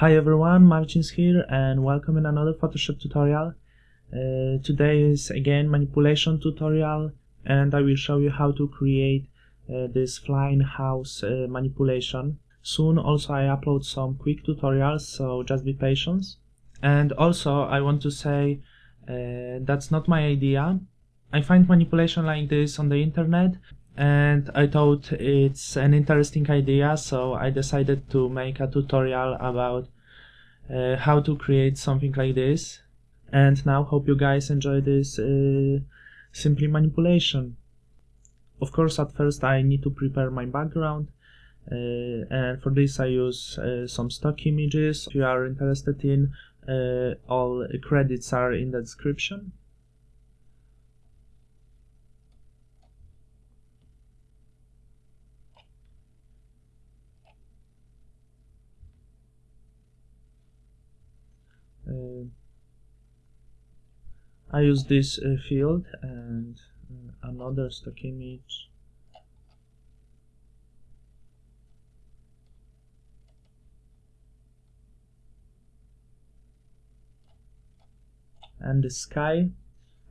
Hi everyone, Marcin's here and welcome in another Photoshop tutorial. Today is again manipulation tutorial and I will show you how to create this flying house manipulation. Soon also I upload some quick tutorials, so just be patient. And also I want to say that's not my idea. I find manipulation like this on the internet and I thought it's an interesting idea, so I decided to make a tutorial about how to create something like this. And now hope you guys enjoy this simply manipulation. Of course, at first I need to prepare my background, and for this I use some stock images. If you are interested in, all credits are in the description. I use this field and another stock image. And the sky.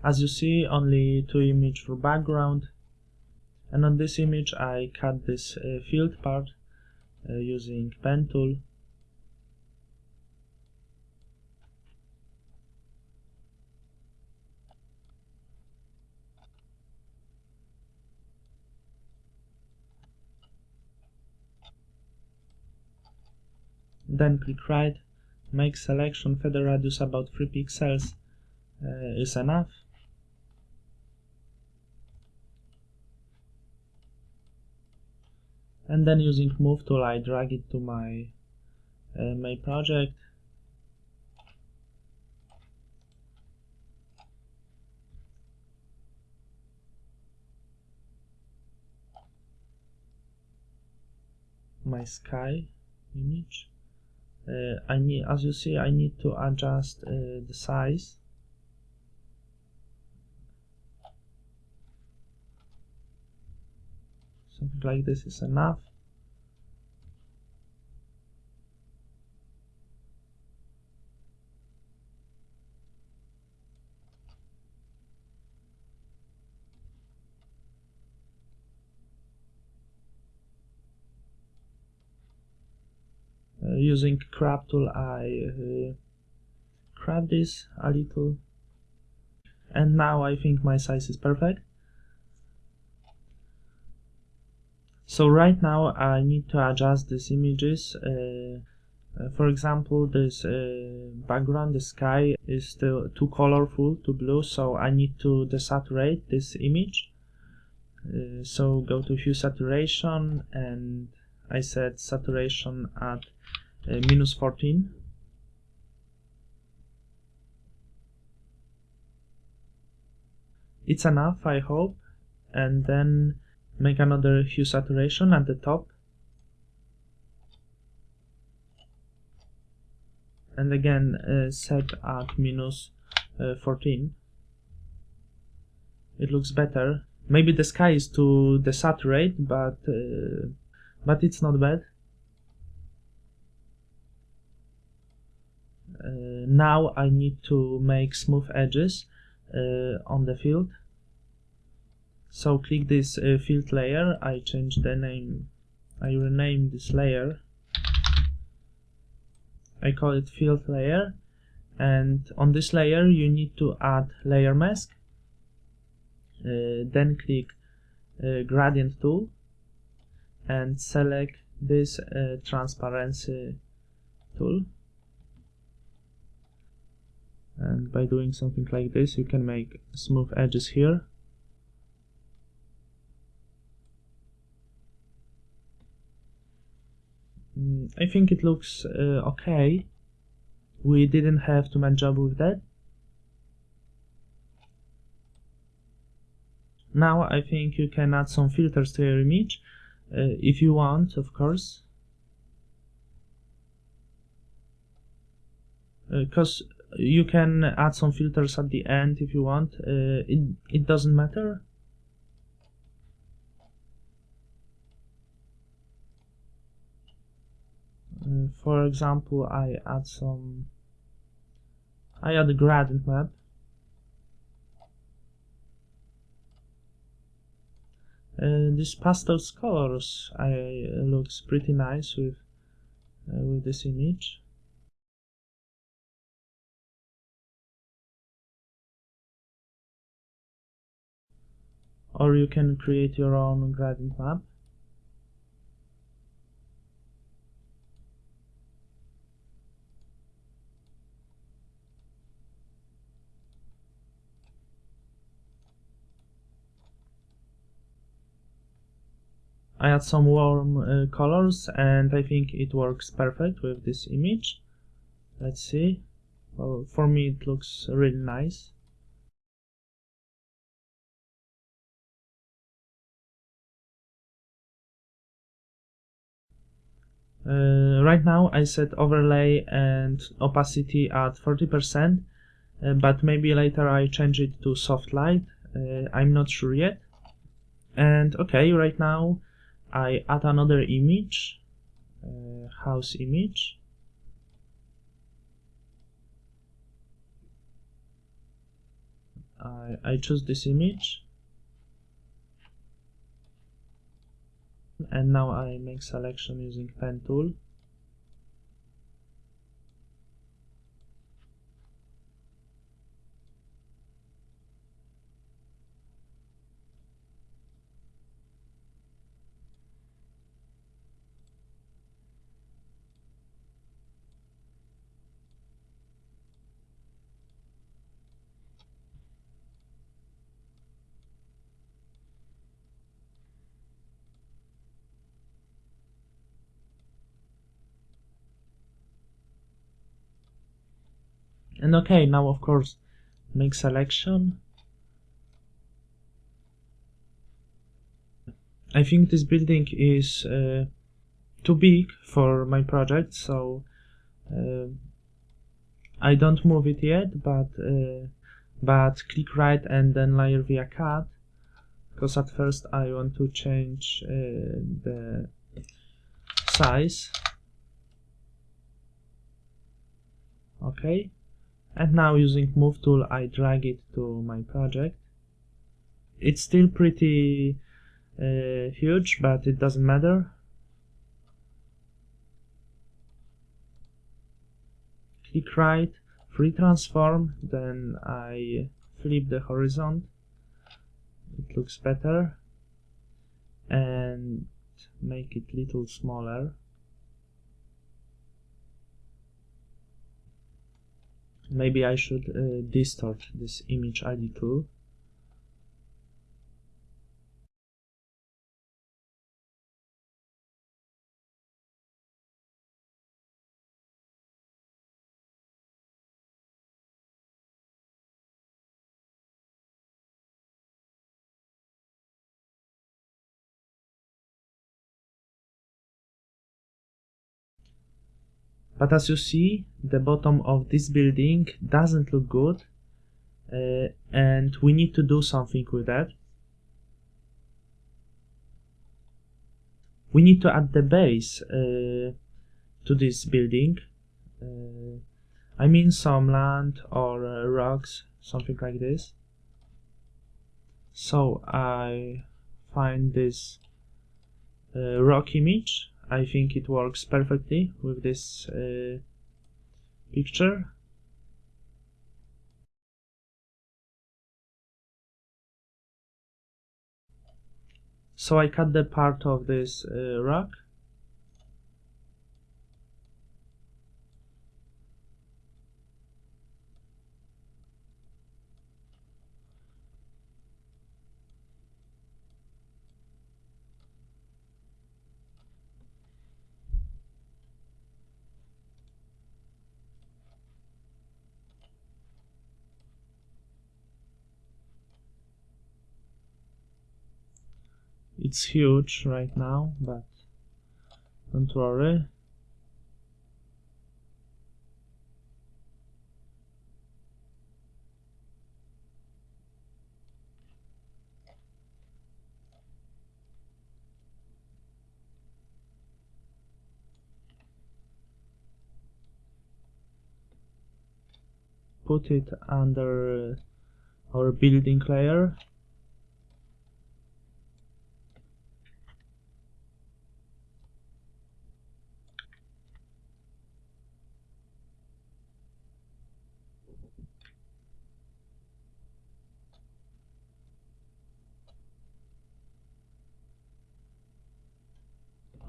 As you see, only two images for background. And on this image I cut this field part using pen tool. Then click right, make selection, feather radius about 3 pixels is enough. And then using move tool I drag it to my project. My sky image. As you see, I need to adjust the size. Something like this is enough. Using crop tool I crop this a little, and now I think my size is perfect. So right now I need to adjust these images. For example, this background, the sky, is still too colorful, too blue, so I need to desaturate this image. So go to Hue Saturation and I set saturation at -14. It's enough, I hope. And then make another hue saturation at the top. And again set at -14. It looks better. Maybe the sky is too desaturate, but it's not bad. Now I need to make smooth edges on the field. So click this field layer. I change the name. I rename this layer. I call it field layer. And on this layer you need to add layer mask. Then click gradient tool and select this transparency tool. And by doing something like this you can make smooth edges here. I think it looks okay. We didn't have too much job with that. Now I think you can add some filters to your image if you want, of course, because you can add some filters at the end if you want. It doesn't matter. For example, I add a gradient map. This pastel colors looks pretty nice with this image. Or you can create your own gradient map. I add some warm colors and I think it works perfect with this image. Let's see. Well, for me it looks really nice. Right now I set overlay and opacity at 40%, but maybe later I change it to soft light. I'm not sure yet. And okay, right now I add another image, house image. I choose this image, and now I make selection using pen tool. And okay, now of course make selection. I think this building is too big for my project, so I don't move it yet, but click right and then layer via cut, because at first I want to change the size. Okay, and now using move tool I drag it to my project. It's still pretty huge, but it doesn't matter. Click right, free transform, then I flip the horizon. It looks better, and make it little smaller. Maybe I should distort this image a little. But as you see, the bottom of this building doesn't look good, and we need to do something with that. We need to add the base to this building. I mean some land or rocks, something like this. So I find this rock image. I think it works perfectly with this picture. So I cut the part of this rock. It's huge right now, but don't worry. put it under our building layer.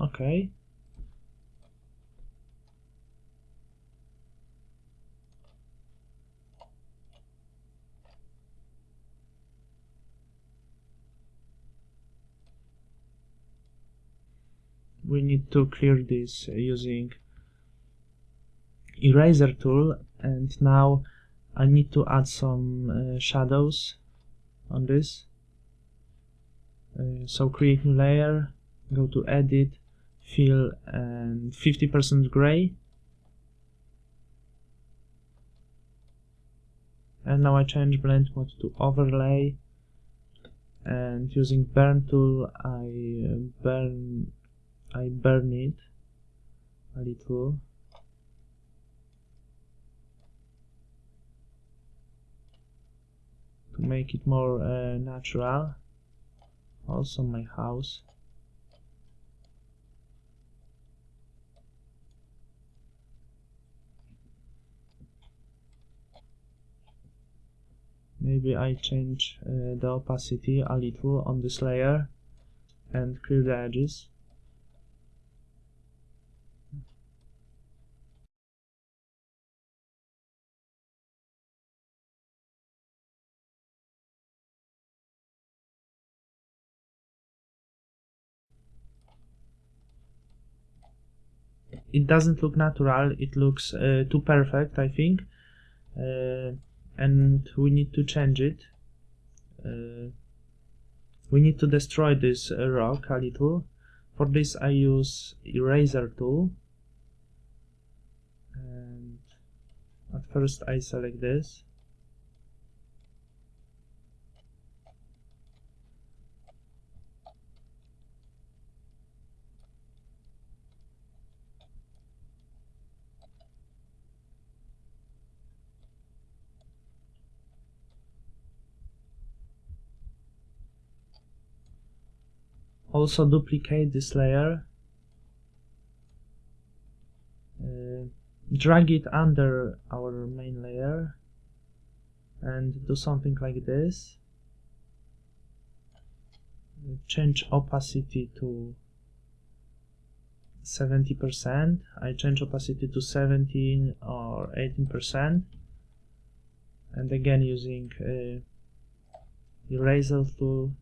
Okay. We need to clear this using eraser tool, and now I need to add some shadows on this. So create new layer, go to edit, fill, and 50% gray. And now I change blend mode to overlay, and using burn tool I burn it a little. To make it more natural. Also my house. Maybe I change the opacity a little on this layer and clear the edges. It doesn't look natural, it looks too perfect, I think, and we need to change it. We need to destroy this rock a little. For this I use eraser tool, and at first I select this. Also duplicate this layer, drag it under our main layer, and do something like this. Change opacity to 70%. I change opacity to 17 or 18%, and again using eraser tool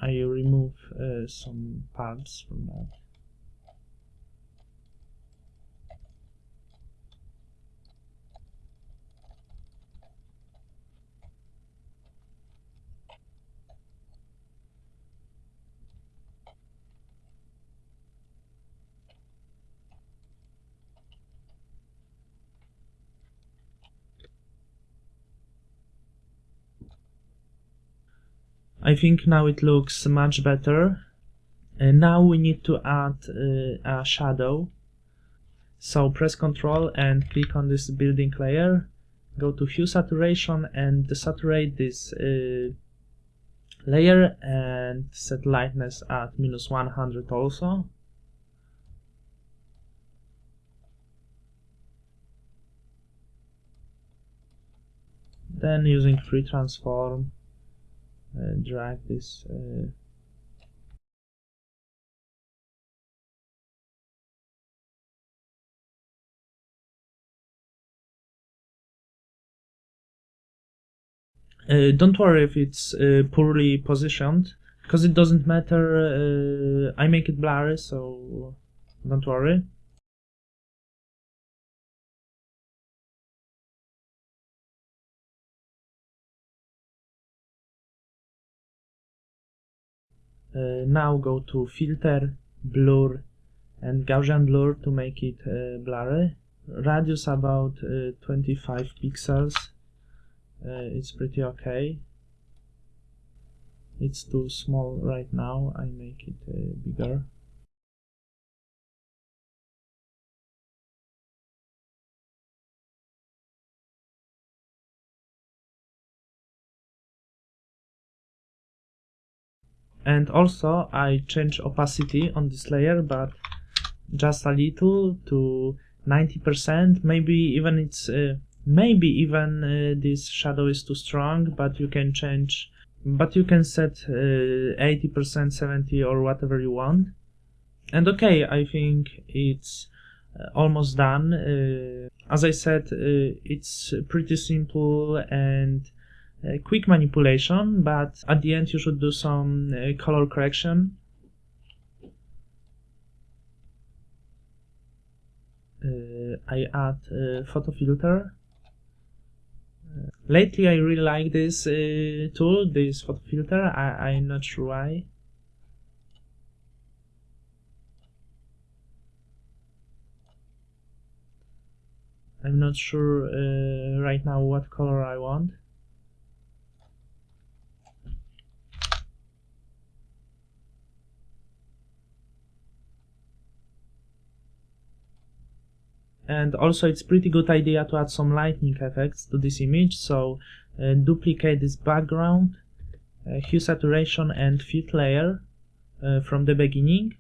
I remove some parts from that. I think now it looks much better. And now we need to add a shadow. So press Ctrl and click on this building layer, go to Hue Saturation and desaturate this layer and set lightness at -100 also. Then using free transform, drag this don't worry if it's poorly positioned, because it doesn't matter. I make it blurry, so don't worry. Now go to filter, blur, and Gaussian blur to make it blurry. Radius about 25 pixels. It's pretty okay. It's too small right now. I make it bigger. And also I change opacity on this layer, but just a little, to 90%. Maybe even this shadow is too strong, but you can change, but you can set 80%, 70, or whatever you want. And okay, I think it's almost done. As I said, it's pretty simple and quick manipulation, but at the end you should do some color correction. I add photo filter. Lately I really like this tool, this photo filter. I'm not sure why. I'm not sure right now what color I want. And also it's pretty good idea to add some lightning effects to this image, so duplicate this background, Hue Saturation and Fit layer from the beginning.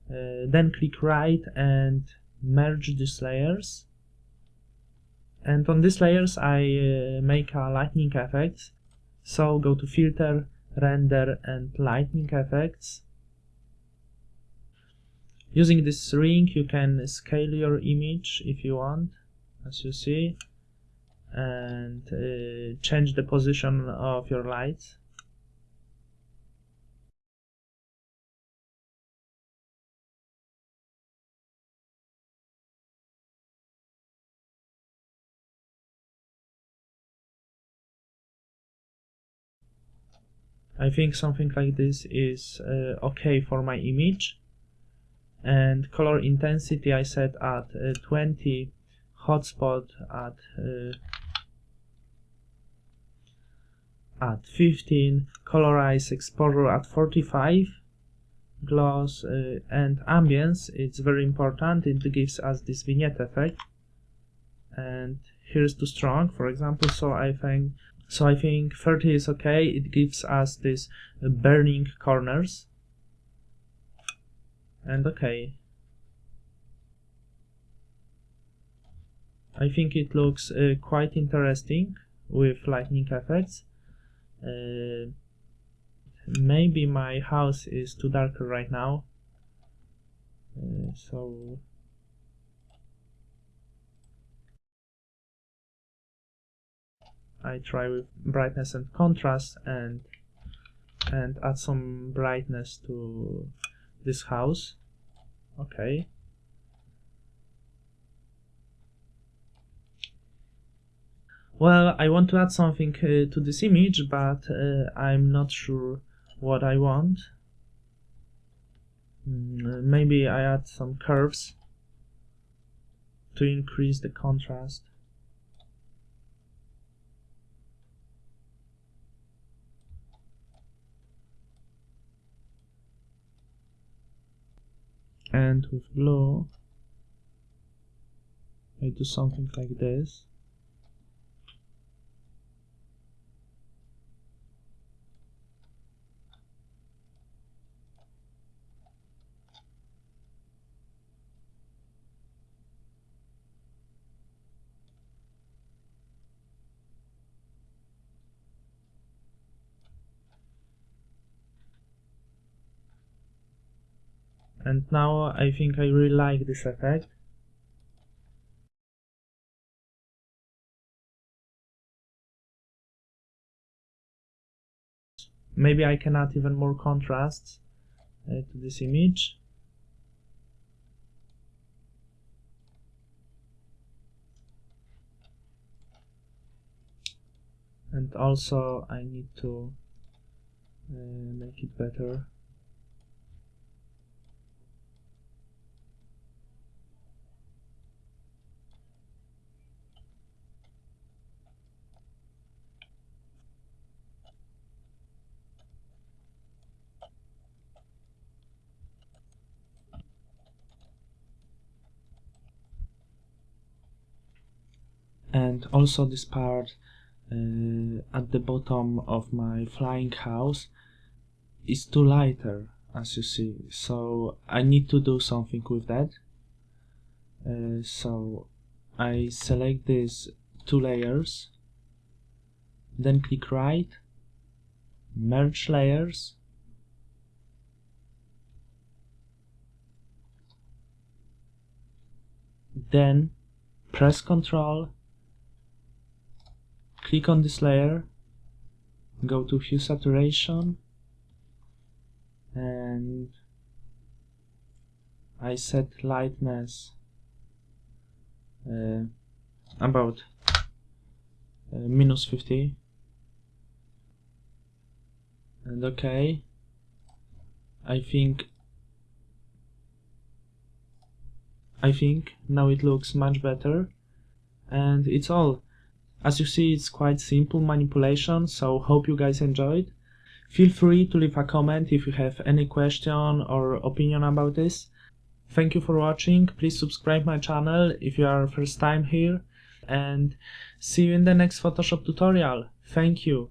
Then click right and merge these layers. And on these layers I make a lightning effect. So go to Filter, Render and Lightning Effects. Using this ring you can scale your image if you want, as you see, and change the position of your lights. I think something like this is okay for my image. And color intensity I set at 20, hotspot at 15, colorize exposure at 45, gloss and ambience, it's very important, it gives us this vignette effect. And here's too strong, for example, so I think 30 is okay, it gives us this burning corners. And okay, I think it looks quite interesting with lightning effects. Maybe my house is too dark right now, so I try with brightness and contrast and add some brightness to this house. Okay. Well, I want to add something to this image, but I'm not sure what I want. Maybe I add some curves to increase the contrast. And with blue, I do something like this. And now I think I really like this effect. Maybe I can add even more contrast to this image. And also I need to make it better. And also this part at the bottom of my flying house is too lighter, as you see, so I need to do something with that. So I select these two layers, then click right, merge layers, then press Ctrl, click on this layer, go to Hue Saturation, and I set lightness about -50, and okay, I think now it looks much better, and it's all. As you see, it's quite simple manipulation, so hope you guys enjoyed. Feel free to leave a comment if you have any question or opinion about this. Thank you for watching. Please subscribe my channel if you are first time here, and see you in the next Photoshop tutorial. Thank you.